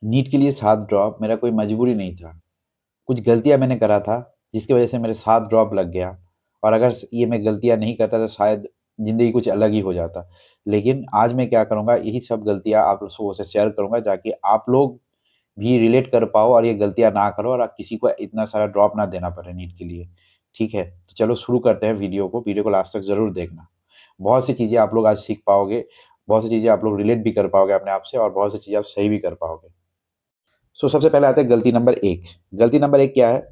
NEET के लिए 7 drop मेरा कोई मजबूरी नहीं था। कुछ गलतियाँ मैंने करा था, जिसकी वजह से मेरे 7 ड्रॉप लग गया और अगर स ये मैं गलतियाँ नहीं करता तो शायद ज़िंदगी कुछ अलग ही हो जाता। लेकिन आज मैं क्या करूँगा, यही सब गलतियाँ आप लोगों से शेयर करूँगा ताकि आप लोग भी रिलेट कर पाओ और ये गलतियाँ ना करो और किसी को इतना सारा ड्रॉप ना देना पड़े नीट के लिए। ठीक है? तो चलो शुरू करते हैं वीडियो को लास्ट तक ज़रूर देखना। बहुत सी चीज़ें आप लोग आज सीख पाओगे, बहुत सी चीज़ें आप लोग रिलेट भी कर पाओगे अपने आप से और बहुत सी चीज़ें आप सही भी कर पाओगे। सबसे पहले आते हैं गलती नंबर 1। गलती नंबर 1 क्या है?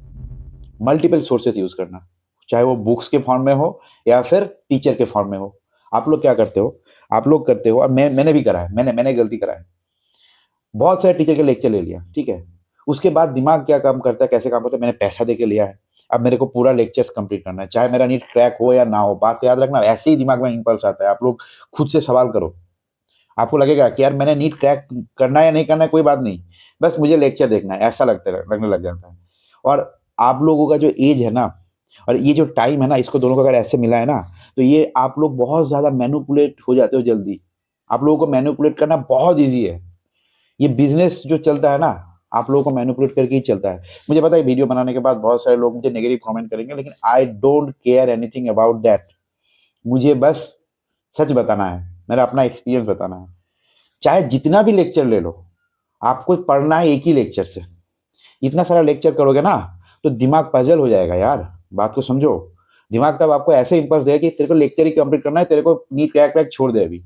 मल्टीपल सोर्सेज़ यूज़ करना। चाहे वो बुक्स के फॉर्म में हो या फिर टीचर के फॉर्म में हो। आप लोग क्या करते हो? आप लोग करते हो और मैंने भी करा है, मैंने गलती करा है। बहुत सारे टीचर के लेक्चर ले लिया, ठीक है? उसके बाद दिमाग क्या काम करता है, कैसे काम करता है, मैंने पैसा दे के लिया है। अब मेरे को पूरा लेक्चर्स कंप्लीट करना है, चाहे मेरा नीट क्रैक हो या ना हो। बात को याद रखना, ऐसे ही दिमाग में इम्पल्स आता है। आप लोग खुद से सवाल करो। आपको लगेगा कि यार मैंने नीट क्रैक करना है या नहीं करना है कोई बात नहीं, बस मुझे लेक्चर देखना है, ऐसा लगने लग जाता है। और आप लोगों का जो एज है ना और ये जो टाइम है ना, इसको दोनों को अगर ऐसे मिला है ना, तो ये आप लोग बहुत ज़्यादा मैनिपुलेट हो जाते हो जल्दी। आप लोगों को मैनिपुलेट करना बहुत ईज़ी है। ये बिज़नेस जो चलता है ना, आप लोगों को मैनिपुलेट करके ही चलता है। मुझे पता है वीडियो बनाने के बाद बहुत सारे लोग मुझे नेगेटिव कमेंट करेंगे, लेकिन I don't care anything about that. मुझे बस सच बताना है, मेरा अपना एक्सपीरियंस बताना है। चाहे जितना भी लेक्चर ले लो, आपको पढ़ना है एक ही लेक्चर से। इतना सारा लेक्चर करोगे ना, तो दिमाग पजल हो जाएगा यार, बात को समझो। दिमाग तब आपको ऐसे इम्पल्स देगा कि तेरे को लेक्चर ही कंप्लीट करना है, तेरे को नीट क्रैक वैक छोड़ दे अभी।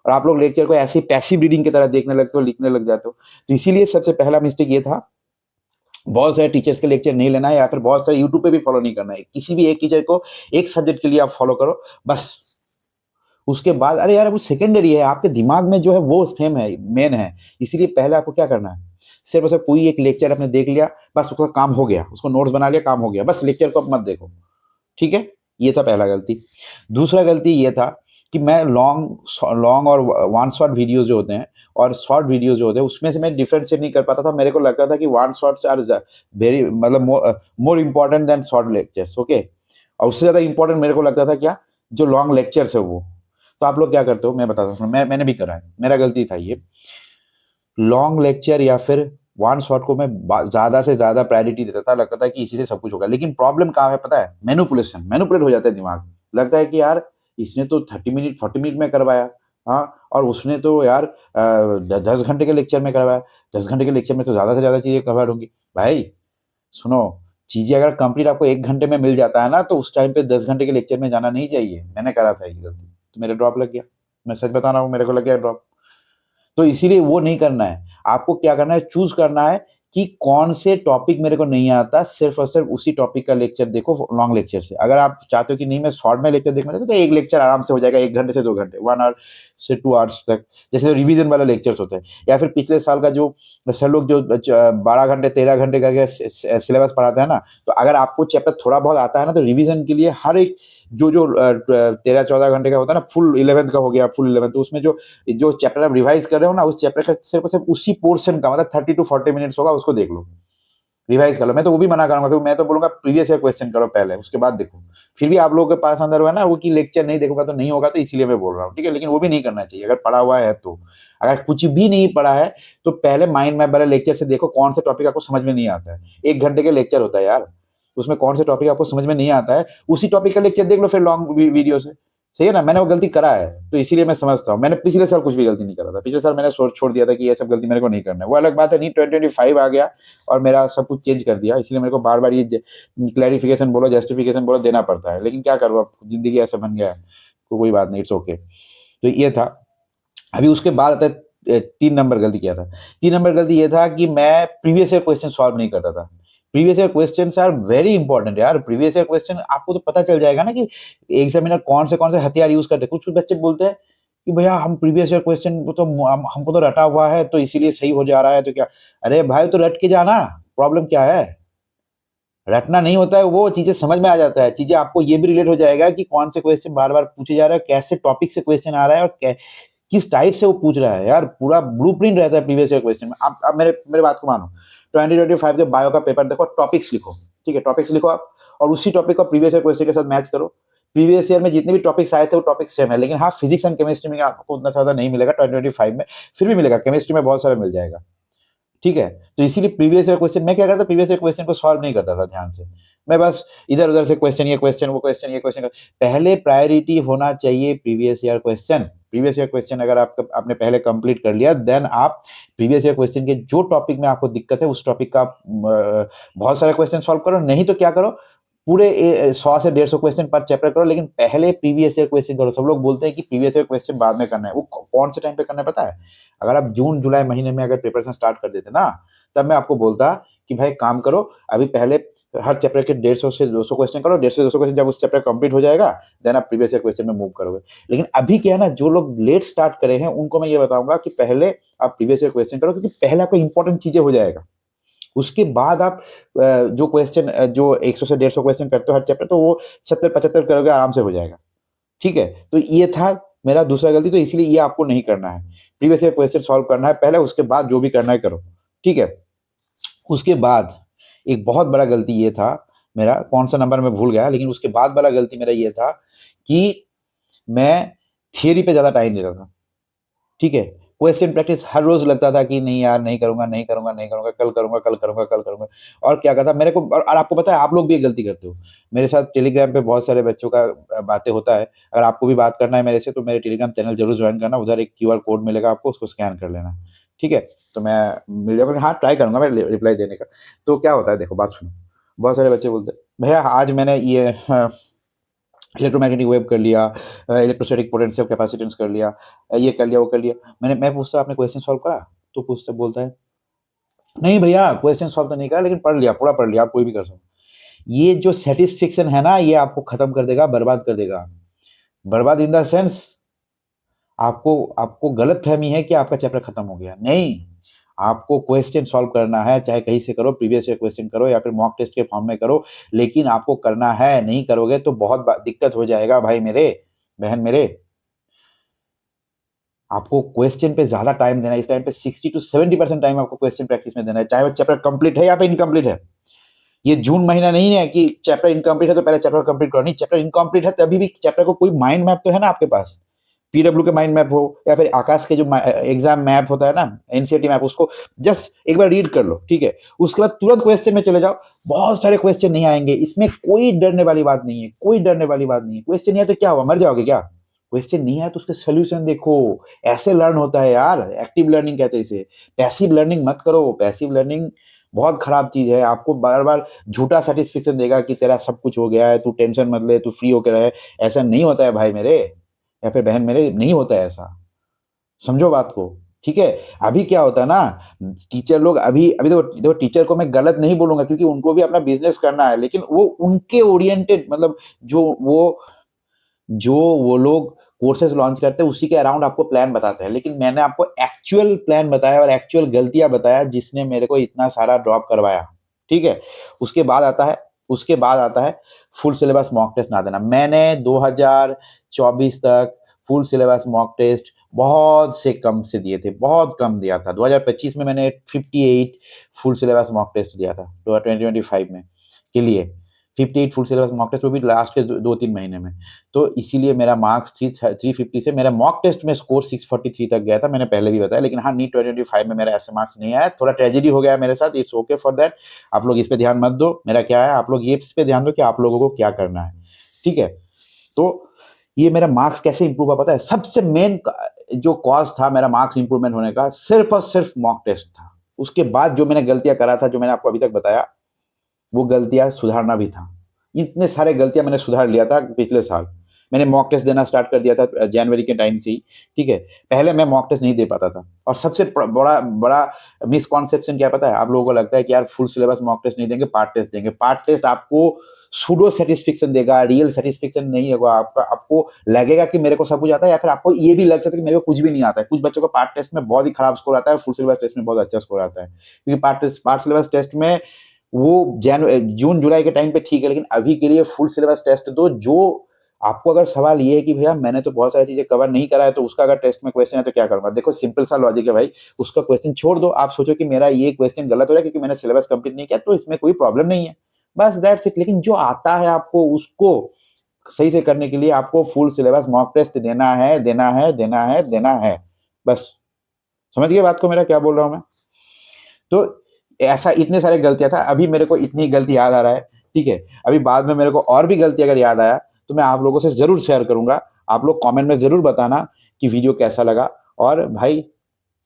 और आप लोग लेक्चर को ऐसे पैसिव रीडिंग की तरह देखने लगते हो, लिखने लग जाते हो। तो इसीलिए सबसे पहला मिस्टेक ये था, बहुत सारे टीचर्स के लेक्चर नहीं लेना है या फिर बहुत सारे यूट्यूब पे भी फॉलो नहीं करना है। किसी भी एक टीचर को एक सब्जेक्ट के लिए आप फॉलो करो बस। उसके बाद अरे यार वो सेकेंडरी है, आपके दिमाग में जो है वो सेम है, मेन है। इसीलिए पहले आपको क्या करना है, सिर्फ और सिर्फ कोई एक लेक्चर आपने देख लिया, बस उसका काम हो गया, उसको नोट्स बना लिया, काम हो गया, बस लेक्चर को आप मत देखो। ठीक है? ये था पहला गलती। दूसरा गलती ये था कि मैं लॉन्ग और वन शॉट वीडियोस जो होते हैं और शॉर्ट वीडियोस जो होते हैं, उसमें से मैं डिफरेंशिएट नहीं कर पाता था। मेरे को लगता था कि वन शॉट्स आर वेरी मतलब more important then short lectures. Okay? और उससे ज़्यादा इम्पोर्टेंट मेरे को लगता था क्या, जो लॉन्ग लेक्चर्स है वो। तो आप लोग क्या करते हो मैं बताता हूँ, मैंने भी करा है, मेरा गलती था ये। लॉन्ग लेक्चर या फिर वन शॉट को मैं ज़्यादा से ज़्यादा प्रायोरिटी देता था, लगता था कि इसी से सब कुछ होगा। लेकिन प्रॉब्लम कहाँ है पता है? मैनिपुलेट हो जाता है दिमाग। लगता है कि यार इसने तो 30 मिनट 40 मिनट में करवाया, हाँ, और उसने तो यार 10 घंटे के लेक्चर में करवाया। 10 घंटे के लेक्चर में तो ज़्यादा से ज़्यादा चीज़ें कवर होंगी। भाई सुनो, चीज़ें अगर कंप्लीट आपको 1 घंटे में मिल जाता है ना, तो उस टाइम पे 10 घंटे के लेक्चर में जाना नहीं चाहिए। मैंने करा था ये गलती, तो मेरे ड्रॉप लग गया। मैं सच बता रहा हूँ, मेरे को लग गया ड्रॉप। तो इसीलिए वो नहीं करना है। आपको क्या करना है, चूज़ करना है कि कौन से टॉपिक मेरे को नहीं आता, सिर्फ़ और सिर्फ़ उसी टॉपिक का लेक्चर देखो लॉन्ग लेक्चर से। अगर आप चाहते हो कि नहीं मैं शॉर्ट में लेक्चर देखना चाहता हूँ, तो एक लेक्चर आराम से हो जाएगा 1 घंटे से 2 घंटे, 1 आवर से 2 आवर्स तक। जैसे रिवीजन वाला लेक्चर्स होता है या फिर पिछले साल का जो सर लोग जो 12 घंटे 13 घंटे करके सिलेबस पढ़ाते हैं ना, तो अगर आपको चैप्टर थोड़ा बहुत आता है ना, तो रिवीजन के लिए हर एक जो 13-14 घंटे का होता है ना, फुल 11th का हो गया, फुल 11th, तो उसमें जो जो चैप्टर आप रिवाइज कर रहे हो ना, उस चैप्टर का सिर्फ और सिर्फ उसी पोर्शन का मतलब 30 to 40 मिनट्स होगा, उसको देख लो, रिवाइज कर लो। मैं तो वो भी मना करूंगा, क्योंकि मैं तो बोलूंगा प्रीवियस ईयर क्वेश्चन करो पहले, उसके बाद देखो। फिर भी आप लोगों के पास अंदर हुआ ना वो कि लेक्चर नहीं देखोगा तो नहीं होगा, तो इसीलिए मैं बोल रहा हूँ। ठीक है? लेकिन वो भी नहीं करना चाहिए अगर पढ़ा हुआ है तो। अगर कुछ भी नहीं पढ़ा है तो पहले माइंड मैप वाले लेक्चर से देखो कौन सा टॉपिक आपको समझ में नहीं आता है। 1 घंटे के लेक्चर होता है यार, उसमें कौन से टॉपिक आपको समझ में नहीं आता है, उसी टॉपिक का लेक्चर देख लो फिर लॉन्ग वीडियो से। सही है ना? मैंने वो गलती करा है, तो इसीलिए मैं समझता हूँ। मैंने पिछले साल कुछ भी गलती नहीं करा था, पिछले साल मैंने छोड़ दिया था कि ये सब गलती मेरे को नहीं करना है। वो अलग बात है, नहीं 2025 आ गया और मेरा सब कुछ चेंज कर दिया, इसलिए मेरे को बार बार ये क्लैरिफिकेशन बोलो, जस्टिफिकेशन बोलो, देना पड़ता है। लेकिन क्या करूँ, अब जिंदगी ऐसा बन गया है, तो कोई बात नहीं, इट्स ओके। तो ये था। अभी उसके बाद आता है 3 नंबर गलती क्या था। 3 नंबर गलती ये था कि मैं प्रीवियस ईयर क्वेश्चन सॉल्व नहीं करता था। Previous year question are very important यार। प्रीवियस ईयर क्वेश्चन आपको तो पता चल जाएगा ना कि एग्जामिनर कौन से हथियार यूज करते हैं। कुछ कुछ बच्चे बोलते हैं कि भैया हम प्रीवियस ईयर क्वेश्चन को तो हमको तो रटा हुआ है, तो इसीलिए सही हो जा रहा है, तो क्या। अरे भाई तो रट के जाना, प्रॉब्लम क्या है? रटना नहीं होता है, वो चीजें समझ में आ जाता है। चीजें आपको ये भी रिलेट हो जाएगा कि कौन से क्वेश्चन बार बार पूछे जा रहे हैं, कैसे टॉपिक से क्वेश्चन आ रहा है और किस टाइप से वो पूछ रहा है। यार पूरा ब्लूप्रिंट रहता है प्रीवियस ईयर क्वेश्चन में। आप मेरे बात को मानो, 2025 के बायो का पेपर देखो, टॉपिक्स लिखो। ठीक है? टॉपिक्स लिखो आप, और उसी टॉपिक को प्रीवियस ईयर क्वेश्चन के साथ मैच करो। प्रीवियस ईयर में जितने भी टॉपिक्स आए थे वो टॉपिक सेम है, लेकिन हाँ फिजिक्स एंड केमिस्ट्री में आपको उतना ज्यादा नहीं मिलेगा 2025 में। फिर भी मिलेगा, केमिस्ट्री में बहुत सारा मिल जाएगा। ठीक है? तो इसीलिए प्रीवियस ईयर क्वेश्चन मैं क्या करता, प्रीवियस ईयर क्वेश्चन को सॉल्व नहीं करता था ध्यान से। मैं बस इधर-उधर से क्वेश्चन, ये क्वेश्चन, वो क्वेश्चन, ये क्वेश्चन, पहले प्रायोरिटी होना चाहिए previous year question. Previous year question अगर आपने पहले कंप्लीट कर लिया, देन आप प्रीवियस ईयर क्वेश्चन के जो टॉपिक में आपको दिक्कत है, उस टॉपिक का आप बहुत सारे क्वेश्चन सॉल्व करो, नहीं तो क्या करो, पूरे 100 से 150 क्वेश्चन पर चैप्टर करो, लेकिन पहले प्रीवियस ईयर क्वेश्चन करो। सब लोग बोलते हैं कि प्रीवियस ईयर क्वेश्चन बाद में करना है। वो कौन से टाइम पे करना है पता है? अगर आप जून जुलाई महीने में अगर प्रिपरेशन स्टार्ट कर देते ना, तब मैं आपको बोलता कि भाई काम करो, अभी पहले हर चैप्टर के 150 से 200 क्वेश्चन करो, 150 से 200 क्वेश्चन जब उस चैप्टर कंप्लीट हो जाएगा, देन आप प्रीवियस ईयर क्वेश्चन में मूव करोगे। लेकिन अभी क्या है ना, जो लोग लेट स्टार्ट करे हैं उनको मैं ये बताऊंगा कि पहले आप प्रीवियस ईयर क्वेश्चन करो, क्योंकि पहले आपको इंपॉर्टेंट चीजें हो जाएगा। उसके बाद आप जो क्वेश्चन जो 100 से 150 क्वेश्चन करते हो हर चैप्टर, तो वो 70-75 करोगे, आराम से हो जाएगा। ठीक है? तो ये था मेरा दूसरा गलती, तो इसलिए ये आपको नहीं करना है। प्रीवियस ईयर क्वेश्चन सॉल्व करना है पहले, उसके बाद जो भी करना है करो। ठीक है? उसके बाद एक बहुत बड़ा गलती ये था मेरा, कौन सा नंबर मैं भूल गया, लेकिन उसके बाद वाला गलती मेरा ये था कि मैं थियरी पे ज़्यादा टाइम देता था। ठीक है? क्वेश्चन प्रैक्टिस हर रोज लगता था कि नहीं यार, नहीं करूंगा, नहीं करूंगा, नहीं करूंगा, कल करूंगा, कल करूंगा, कल करूंगा। और क्या कहता मेरे को, और आपको पता है, आप लोग भी ये गलती करते हो। मेरे साथ टेलीग्राम पे बहुत सारे बच्चों का बातें होता है। अगर आपको भी बात करना है मेरे से, तो मेरे टेलीग्राम चैनल जरूर ज्वाइन करना। उधर एक क्यूआर कोड मिलेगा आपको, उसको स्कैन कर लेना। ठीक है? तो मैं मिल जाऊंगा, हाँ ट्राई करूंगा मैं रिप्लाई देने का। तो क्या होता है, देखो बात सुनो। बहुत सारे बच्चे बोलते हैं भैया आज मैंने ये इलेक्ट्रोमैग्नेटिक वेव कर लिया, इलेक्ट्रोस्टैटिक पोटेंशियल कैपेसिटेंस कर लिया, ये कर लिया, वो कर लिया। मैं पूछता आपने क्वेश्चन सॉल्व करा? तो पूछता बोलता है नहीं भैया क्वेश्चन सॉल्व तो नहीं करा, लेकिन पढ़ लिया, पूरा पढ़ लिया, आप कोई भी कर सकते। ये जो सेटिस्फेक्शन है ना, ये आपको खत्म कर देगा, बर्बाद कर देगा। बर्बाद इन द सेंस, आपको आपको गलत फहमी है कि आपका चैप्टर खत्म हो गया, नहीं। आपको क्वेश्चन सॉल्व करना है, चाहे कहीं से करो, प्रीवियस ईयर क्वेश्चन करो या फिर मॉक टेस्ट के फॉर्म में करो, लेकिन आपको करना है। नहीं करोगे तो बहुत दिक्कत हो जाएगा भाई मेरे, बहन मेरे। आपको क्वेश्चन पे ज्यादा टाइम देना है। इस टाइम पे 60 to 70% टाइम आपको क्वेश्चन प्रैक्टिस में देना है, चाहे वो चैप्टर कंप्लीट है या फिर इनकम्प्लीट है। ये जून महीना नहीं है कि चैप्टर इनकम्प्लीट है तो पहले चैप्टर कंप्लीट करो, नहीं। चैप्टर इनकम्प्लीट है तभी भी चैप्टर को कोई माइंड मैप तो है ना आपके पास, पीडब्ल्यू के माइंड मैप हो या फिर आकाश के जो एग्जाम मैप होता है ना, एनसीईआरटी मैप, उसको जस्ट एक बार रीड कर लो। ठीक है? उसके बाद तुरंत क्वेश्चन में चले जाओ। बहुत सारे क्वेश्चन नहीं आएंगे, इसमें कोई डरने वाली बात नहीं है, कोई डरने वाली बात नहीं है। क्वेश्चन नहीं है तो क्या हुआ, मर जाओगे क्या? क्वेश्चन नहीं है तो उसके सोल्यूशन देखो। ऐसे लर्न होता है यार, एक्टिव लर्निंग कहते हैं इसे। पैसिव लर्निंग मत करो, पैसिव लर्निंग बहुत खराब चीज है। आपको बार बार झूठा सेटिस्फेक्शन देगा कि तेरा सब कुछ हो गया है, तू टेंशन मत ले, तू फ्री होकर रहे। ऐसा नहीं होता है भाई मेरे या फिर बहन मेरे, नहीं होता है ऐसा। समझो बात को। ठीक है? अभी क्या होता है ना, टीचर लोग अभी अभी देखो टीचर को मैं गलत नहीं बोलूंगा, क्योंकि उनको भी अपना बिजनेस करना है, लेकिन वो उनके ओरिएंटेड, मतलब जो वो लोग कोर्सेज लॉन्च करते हैं उसी के अराउंड आपको प्लान बताते हैं। लेकिन मैंने आपको एक्चुअल प्लान बताया और एक्चुअल गलतियां बताया जिसने मेरे को इतना सारा ड्रॉप करवाया। ठीक है? उसके बाद आता है फुल सिलेबस मॉक टेस्ट ना देना। मैंने 2024 तक फुल सिलेबस मॉक टेस्ट बहुत से कम से दिए थे, बहुत कम दिया था। 2025 में मैंने 58 फुल सिलेबस मॉक टेस्ट दिया था, 2025 में के लिए 58 फुल सिलेबस मॉक टेस्ट, वो भी लास्ट के 2-3 महीने में। तो इसीलिए मेरा मार्क्स 350 से, मेरा मॉक टेस्ट में स्कोर 643 तक गया था, मैंने पहले भी बताया। लेकिन हाँ, नीट 2025 में मेरा ऐसे मार्क्स नहीं आया, थोड़ा ट्रेजेडी हो गया मेरे साथ, इट्स ओके फॉर दैट। आप लोग इस पे ध्यान मत दो। मेरा क्या है, आप लोग ये इस पे ध्यान दो कि आप लोगों को क्या करना है। ठीक है? तो ये मेरा मार्क्स कैसे इंप्रूव हुआ पता है? सबसे मेन जो कॉज था मेरा मार्क्स इंप्रूवमेंट होने का, सिर्फ और सिर्फ मॉक टेस्ट था। उसके बाद जो मैंने गलतियां करा था, जो मैंने आपको अभी तक बताया, वो गलतियां सुधारना भी था। इतने सारे गलतियां मैंने सुधार लिया था पिछले साल। मैंने मॉक टेस्ट देना स्टार्ट कर दिया था जनवरी के टाइम से ही। ठीक है? पहले मैं मॉक टेस्ट नहीं दे पाता था, और सबसे बड़ा बड़ा मिसकॉन्सेप्शन क्या पता है? आप लोगों को लगता है कि यार फुल सिलेबस मॉक टेस्ट नहीं देंगे, पार्ट टेस्ट देंगे। पार्ट टेस्ट आपको सूडो सेटिस्फेक्शन देगा, रियल सेटिस्फेक्शन नहीं होगा आपका। आपको लगेगा कि मेरे को सब कुछ आता है, या फिर आपको ये भी लग सकता है कि मेरे को कुछ भी नहीं आता है। कुछ बच्चों को पार्ट टेस्ट में बहुत ही खराब स्कोर आता है, फुल सिलेबस टेस्ट में बहुत अच्छा स्कोर आता है। क्योंकि पार्ट सिलेबस टेस्ट में वो जून जुलाई के टाइम पे ठीक है, लेकिन अभी के लिए फुल सिलेबस टेस्ट दो। जो आपको अगर सवाल ये है कि भैया मैंने तो बहुत सारी चीजें कवर नहीं करा है, तो उसका अगर टेस्ट में क्वेश्चन है तो क्या करूंगा? देखो सिंपल सा लॉजिक है भाई, उसका क्वेश्चन छोड़ दो। आप सोचो कि मेरा ये क्वेश्चन गलत हो रहा है क्योंकि मैंने सिलेबस कंप्लीट नहीं किया, तो इसमें कोई प्रॉब्लम नहीं है, बस दैट्स इट। लेकिन जो आता है आपको, उसको सही से करने के लिए आपको फुल सिलेबस मॉक टेस्ट देना है, देना है, देना है, देना है। बस समझ गए बात को, मेरा क्या बोल रहा हूं मैं? तो ऐसा इतने सारे गलतियाँ था, अभी मेरे को इतनी गलती याद आ रहा है, ठीक है? अभी बाद में मेरे को और भी गलती अगर याद आया, तो मैं आप लोगों से ज़रूर शेयर करूँगा। आप लोग कमेंट में ज़रूर बताना कि वीडियो कैसा लगा। और भाई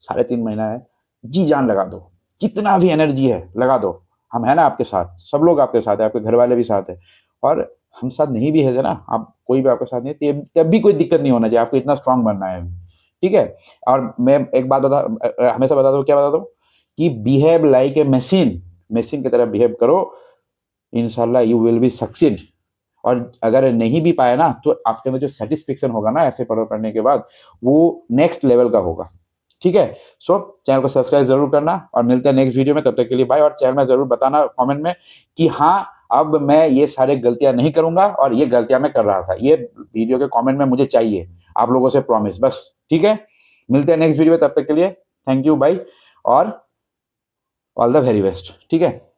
3.5 महीना है, जी-जान लगा दो, कितना भी एनर्जी है लगा दो। हम हैं ना आपके साथ, सब लोग आपके साथ हैं, आपके घर वाले भी साथ हैं। और हम साथ नहीं भी है ना, आप कोई भी आपके साथ नहीं है, तब भी कोई दिक्कत नहीं होना चाहिए, आपको इतना स्ट्रॉन्ग बनना है अभी, ठीक है? और मैं एक बात हमेशा बताता हूँ, क्या बताता हूँ कि behave like a machine, machine की तरह बिहेव करो, इंशाल्लाह यू विल बी सक्सीड। और अगर नहीं भी पाए ना, तो आपके में जो सेटिस्फेक्शन होगा ना ऐसे पढ़ने के बाद, वो नेक्स्ट लेवल का होगा, ठीक है? सो चैनल को सब्सक्राइब जरूर करना और मिलते हैं नेक्स्ट वीडियो में। तब तक के लिए बाय। और चैनल में जरूर बताना कमेंट में कि हाँ, अब मैं ये सारे गलतियां नहीं करूंगा और ये गलतियां मैं कर रहा था। ये वीडियो के कमेंट में मुझे चाहिए, आप लोगों से प्रॉमिस, बस, ठीक है? मिलते हैं नेक्स्ट वीडियो में, तब तक के लिए थैंक यू, बाय, और ऑल द वेरी बेस्ट, ठीक है?